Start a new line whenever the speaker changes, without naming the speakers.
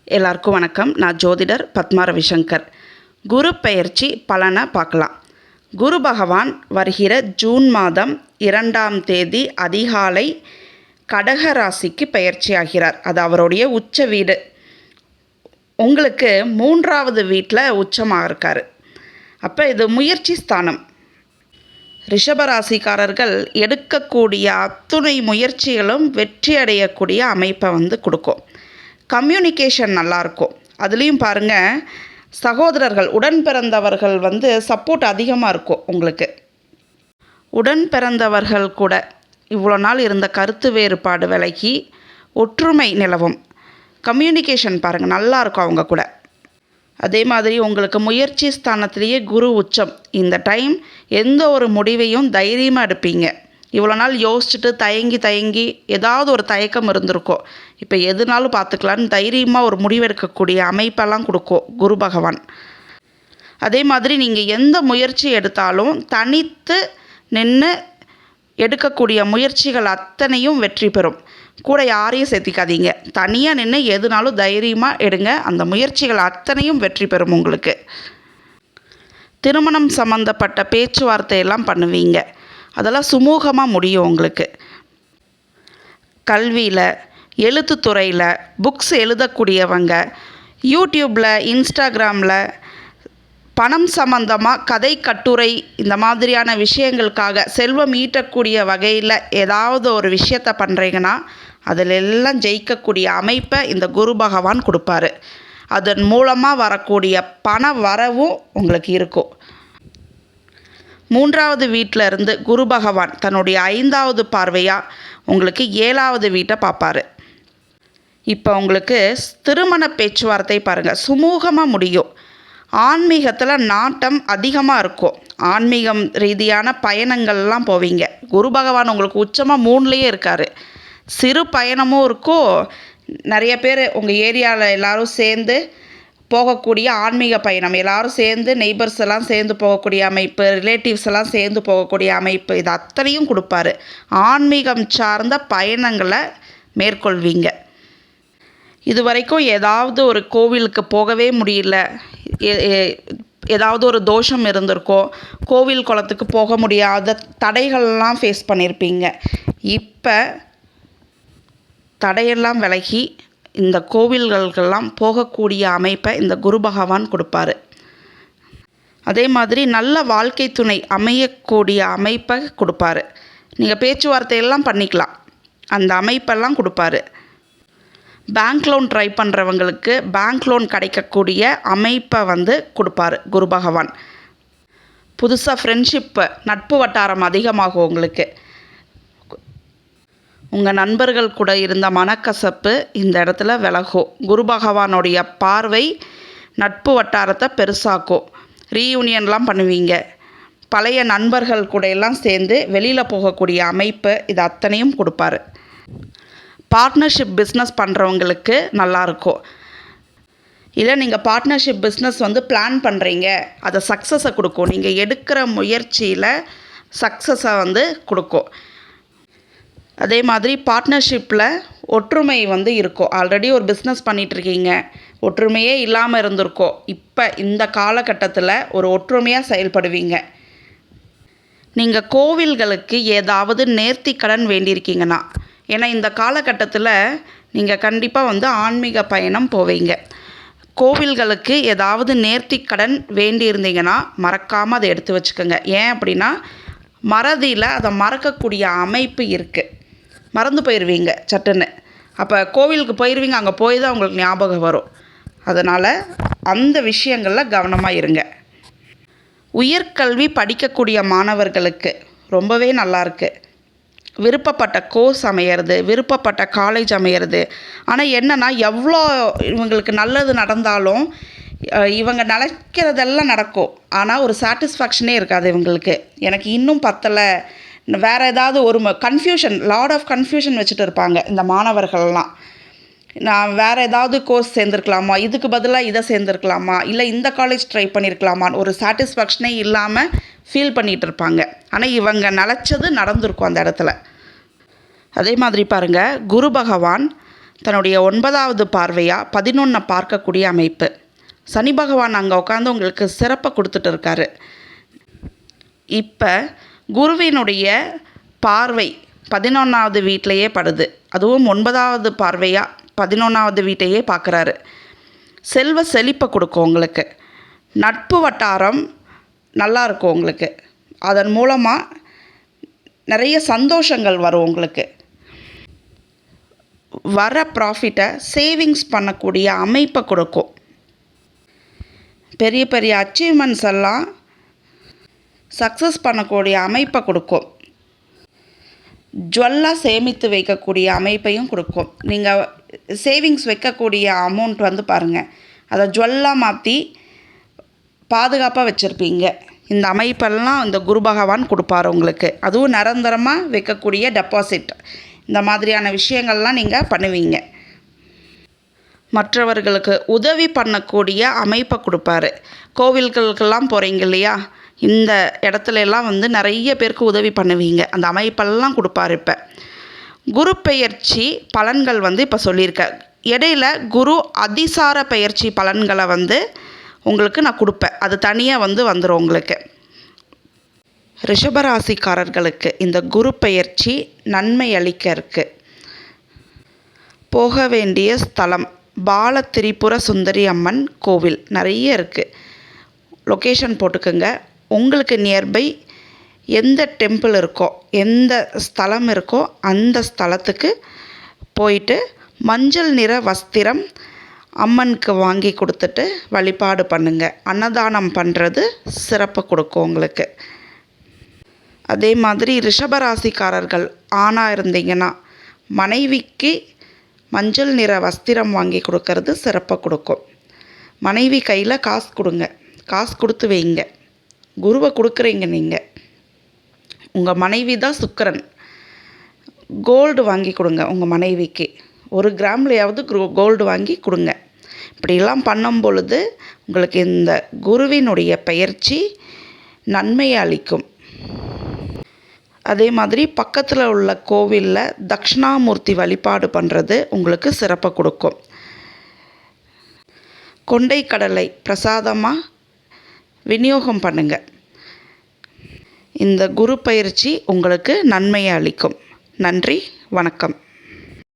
எல்லாருக்கும் வணக்கம். நான் ஜோதிடர் பத்மா ரவிசங்கர். குரு பெயர்ச்சி பலனை பார்க்கலாம். குரு பகவான் வருகிற ஜூன் மாதம் 2ஆம் தேதி அதிகாலை கடக ராசிக்கு பெயர்ச்சி ஆகிறார். அது அவருடைய உச்ச வீடு. உங்களுக்கு 3வது வீட்டில் உச்சமாக இருக்கார். அப்போ இது முயற்சி ஸ்தானம். ரிஷபராசிக்காரர்கள் எடுக்கக்கூடிய அத்துணை முயற்சிகளும் வெற்றி அடையக்கூடிய அமைப்பை கொடுக்கும். கம்யூனிகேஷன் நல்லாயிருக்கும். அதுலேயும் பாருங்கள், சகோதரர்கள் உடன் பிறந்தவர்கள் சப்போர்ட் அதிகமாக இருக்கும். உங்களுக்கு உடன் பிறந்தவர்கள் கூட இவ்வளோ நாள் இருந்த கருத்து வேறுபாடு விலகி ஒற்றுமை நிலவும். கம்யூனிகேஷன் பாருங்கள் நல்லாயிருக்கும் அவங்க கூட. அதே மாதிரி உங்களுக்கு முயற்சி ஸ்தானத்திலேயே குரு உச்சம். இந்த டைம் எந்த ஒரு முடிவையும் தைரியமாக எடுப்பீங்க. இவ்வளோ நாள் யோசிச்சுட்டு தயங்கி ஏதாவது ஒரு தயக்கம் இருந்திருக்கோ, இப்போ எதுனாலும் பார்த்துக்கலான்னு தைரியமாக ஒரு முடிவெடுக்கக்கூடிய அமைப்பெல்லாம் கொடுக்கும் குரு பகவான். அதே மாதிரி நீங்கள் எந்த முயற்சி எடுத்தாலும் தனித்து நின்று எடுக்கக்கூடிய முயற்சிகள் அத்தனையும் வெற்றி பெறும். கூட யாரையும் சேர்த்திக்காதீங்க. தனியாக நின்று எதுனாலும் தைரியமாக எடுங்க. அந்த முயற்சிகள் அத்தனையும் வெற்றி பெறும். உங்களுக்கு திருமணம் சம்மந்தப்பட்ட பேச்சுவார்த்தையெல்லாம் பண்ணுவீங்க. அதெல்லாம் சுமூகமாக முடியும். உங்களுக்கு கல்வியில், எழுத்துத்துறையில், புக்ஸ் எழுதக்கூடியவங்க, யூடியூப்பில், இன்ஸ்டாகிராமில் பணம் சம்பந்தமாக கதை கட்டுரை இந்த மாதிரியான விஷயங்களுக்காக செல்வம் ஈட்டக்கூடிய வகையில் ஏதாவது ஒரு விஷயத்தை பண்ணுறீங்கன்னா அதில் எல்லாம் ஜெயிக்கக்கூடிய அமைப்பை இந்த குரு பகவான் கொடுப்பாரு. அதன் மூலமாக வரக்கூடிய பண வரவும் உங்களுக்கு இருக்கும். 3வது வீட்டில் இருந்து குரு பகவான் தன்னுடைய 5வது பார்வையாக உங்களுக்கு 7வது வீட்டை பார்ப்பார். இப்போ உங்களுக்கு திருமண பேச்சுவார்த்தை பாருங்கள் சுமூகமாக முடியும். ஆன்மீகத்தில் நாட்டம் அதிகமாக இருக்கும். ஆன்மீகம் ரீதியான பயணங்கள்லாம் போவீங்க. குரு பகவான் உங்களுக்கு உச்சமாக 3லேயே இருக்கார். சிறு பயணமும் இருக்கும். நிறைய பேர் உங்கள் ஏரியாவில் எல்லோரும் சேர்ந்து போகக்கூடிய ஆன்மீக பயணம், எல்லோரும் சேர்ந்து நெய்பர்ஸ் எல்லாம் சேர்ந்து போகக்கூடிய அமைப்பு, ரிலேட்டிவ்ஸ் எல்லாம் சேர்ந்து போகக்கூடிய அமைப்பு, இது அத்தனையும் கொடுப்பாரு. ஆன்மீகம் சார்ந்த பயணங்களை மேற்கொள்வீங்க. இது வரைக்கும் ஏதாவது ஒரு கோவிலுக்கு போகவே முடியல, ஏதாவது ஒரு தோஷம் இருந்திருக்கோ, கோவில் குளத்துக்கு போக முடியாத தடைகள்லாம் ஃபேஸ் பண்ணியிருப்பீங்க. இப்போ தடையெல்லாம் விலகி இந்த கோவில்களுக்கெல்லாம் போகக்கூடிய அமைப்பை இந்த குரு பகவான் கொடுப்பார். அதே மாதிரி நல்ல வாழ்க்கை துணை அமையக்கூடிய அமைப்பை கொடுப்பாரு. நீங்கள் பேச்சுவார்த்தையெல்லாம் பண்ணிக்கலாம். அந்த அமைப்பெல்லாம் கொடுப்பாரு. பேங்க் லோன் ட்ரை பண்ணுறவங்களுக்கு பேங்க் லோன் கிடைக்கக்கூடிய அமைப்பை கொடுப்பாரு குரு பகவான். புதுசாக ஃப்ரெண்ட்ஷிப்பு, நட்பு வட்டாரம் அதிகமாகும். உங்களுக்கு உங்கள் நண்பர்கள் கூட இருந்த மனக்கசப்பு இந்த இடத்துல விலகும். குரு பகவானுடைய பார்வை நட்பு வட்டாரத்தை பெருசாக்கும். ரீயூனியன்லாம் பண்ணுவீங்க. பழைய நண்பர்கள் கூட எல்லாம் சேர்ந்து வெளியில் போகக்கூடிய அமைப்பு இது அத்தனையும் கொடுப்பாரு. பார்ட்னர்ஷிப் பிஸ்னஸ் பண்ணுறவங்களுக்கு நல்லாயிருக்கும். இல்லை நீங்கள் பார்ட்னர்ஷிப் பிஸ்னஸ் பிளான் பண்ணுறீங்க, அதை சக்ஸஸை கொடுக்கும். நீங்கள் எடுக்கிற முயற்சியில் சக்ஸஸை கொடுக்கும். அதே மாதிரி பார்ட்னர்ஷிப்பில் ஒற்றுமை இருக்கும். ஆல்ரெடி ஒரு பிஸ்னஸ் பண்ணிகிட்ருக்கீங்க, ஒற்றுமையே இல்லாமல் இருந்திருக்கோம். இப்போ இந்த காலகட்டத்தில் ஒரு ஒற்றுமையாக செயல்படுவீங்க. நீங்கள் கோவில்களுக்கு ஏதாவது நேர்த்தி கடன் வேண்டியிருக்கீங்கன்னா, ஏன்னா இந்த காலகட்டத்தில் நீங்கள் கண்டிப்பாக ஆன்மீக பயணம் போவீங்க. கோவில்களுக்கு ஏதாவது நேர்த்தி கடன் வேண்டியிருந்தீங்கன்னா மறக்காமல் அதை எடுத்து வச்சுக்கோங்க. ஏன் அப்படின்னா மறதியில் அதை மறக்கக்கூடிய அமைப்பு இருக்குது. மறந்து போயிடுவீங்க சட்டுன்னு. அப்போ கோவிலுக்கு போயிடுவீங்க, அங்கே போய் தான் உங்களுக்கு ஞாபகம் வரும். அதனால் அந்த விஷயங்களில் கவனமாக இருங்க. உயர்கல்வி படிக்கக்கூடிய மாணவர்களுக்கு ரொம்பவே நல்லாயிருக்கு. விருப்பப்பட்ட கோர்ஸ் அமையிறது, விருப்பப்பட்ட காலேஜ் அமையிறது. ஆனால் என்னென்னா எவ்வளோ இவங்களுக்கு நல்லது நடந்தாலும் இவங்க நினைக்கிறதெல்லாம் நடக்கும். ஆனால் ஒரு சாட்டிஸ்ஃபேக்ஷனே இருக்காது இவங்களுக்கு. எனக்கு இன்னும் பத்தலை, வேறு ஏதாவது ஒரு கன்ஃபியூஷன், லாட் ஆஃப் கன்ஃபியூஷன் வச்சுட்டு இருப்பாங்க இந்த மாணவர்கள்லாம். நான் வேறு ஏதாவது கோர்ஸ் சேர்ந்துருக்கலாமா, இதுக்கு பதிலாக இதை சேர்ந்துருக்கலாமா, இல்லை இந்த காலேஜ் ட்ரை பண்ணியிருக்கலாமான்னு ஒரு சாட்டிஸ்ஃபேக்ஷனே இல்லாமல் ஃபீல் பண்ணிகிட்டு இருப்பாங்க. ஆனால் இவங்க நினச்சது நடந்திருக்கும் அந்த இடத்துல. அதே மாதிரி பாருங்கள், குரு பகவான் தன்னுடைய 9வது பார்வையாக 11 பார்க்கக்கூடிய அமைப்பு. சனி பகவான் அங்கே உட்காந்து உங்களுக்கு சிறப்பை கொடுத்துட்டு இருக்காரு. இப்போ குருவினுடைய பார்வை 11வது வீட்டிலையே படுது. அதுவும் 9வது பார்வையாக 11வது வீட்டையே பார்க்குறாரு. செல்வ செழிப்பை கொடுக்கும் உங்களுக்கு. நட்பு வட்டாரம் நல்லா இருக்கும் உங்களுக்கு. அதன் மூலமாக நிறைய சந்தோஷங்கள் வரும் உங்களுக்கு. வர ப்ராஃபிட்டை சேவிங்ஸ் பண்ணக்கூடிய அமைப்பை கொடுக்கும். பெரிய பெரிய அச்சீவ்மெண்ட்ஸ் எல்லாம் சக்ஸஸ் பண்ணக்கூடிய அமைப்பை கொடுக்கும். ஜுவல்லாக சேமித்து வைக்கக்கூடிய அமைப்பையும் கொடுக்கும். நீங்கள் சேவிங்ஸ் வைக்கக்கூடிய அமௌண்ட் வந்து பாருங்கள், அதை ஜுவல்லாக மாற்றி பாதுகாப்பாக வச்சுருப்பீங்க. இந்த அமைப்பெல்லாம் இந்த குரு பகவான் கொடுப்பார் உங்களுக்கு. அதுவும் நிரந்தரமாக வைக்கக்கூடிய டெபாசிட், இந்த மாதிரியான விஷயங்கள்லாம் நீங்கள் பண்ணுவீங்க. மற்றவர்களுக்கு உதவி பண்ணக்கூடிய அமைப்பை கொடுப்பாரு. கோவில்களுக்கெல்லாம் போகிறீங்க இல்லையா, இந்த இடத்துலலாம் வந்து நிறைய பேருக்கு உதவி பண்ணுவீங்க. அந்த அமைப்பெல்லாம் கொடுப்பாரு. இப்போ குரு பெயர்ச்சி பலன்கள் வந்து இப்போ சொல்லியிருக்கேன். இடையில குரு அதிசார பெயர்ச்சி பலன்களை வந்து உங்களுக்கு நான் கொடுப்பேன். அது தனியாக வந்து வந்துடும் உங்களுக்கு. ரிஷபராசிக்காரர்களுக்கு இந்த குரு பெயர்ச்சி நன்மை அளிக்க இருக்குது. போக வேண்டிய ஸ்தலம் பால திரிபுர சுந்தரி அம்மன் கோவில் நிறைய இருக்குது. லொக்கேஷன் போட்டுக்கோங்க. உங்களுக்கு நியர்பை எந்த டெம்பிள் இருக்கோ, எந்த ஸ்தலம் இருக்கோ அந்த ஸ்தலத்துக்கு போயிட்டு மஞ்சள் நிற வஸ்திரம் அம்மனுக்கு வாங்கி கொடுத்துட்டு வழிபாடு பண்ணுங்கள். அன்னதானம் பண்ணுறது சிறப்பு கொடுக்கும் உங்களுக்கு. அதே மாதிரி ரிஷபராசிக்காரர்கள் ஆணாக இருந்தீங்கன்னா மனைவிக்கு மஞ்சள் நிற வஸ்திரம் வாங்கி கொடுக்கறது சிறப்பை கொடுக்கும். மனைவி கையில் காசு கொடுங்க, காசு கொடுத்து வைங்க. குருவை கொடுக்குறீங்க நீங்கள், உங்கள் மனைவி தான் சுக்கிரன். கோல்டு வாங்கி கொடுங்க உங்கள் மனைவிக்கு. 1 கிராம்லையாவது கோல்டு வாங்கி கொடுங்க. இப்படிலாம் பண்ணும் பொழுது உங்களுக்கு இந்த குருவினுடைய பெயர்ச்சி நன்மையை அளிக்கும். அதே மாதிரி பக்கத்தில் உள்ள கோவிலில் தட்சிணாமூர்த்தி வழிபாடு பண்ணுறது உங்களுக்கு சிறப்பை கொடுக்கும். கொண்டைக்கடலை பிரசாதமாக விநியோகம் பண்ணுங்கள். இந்த குரு பயிற்சி உங்களுக்கு நன்மையை அளிக்கும். நன்றி, வணக்கம்.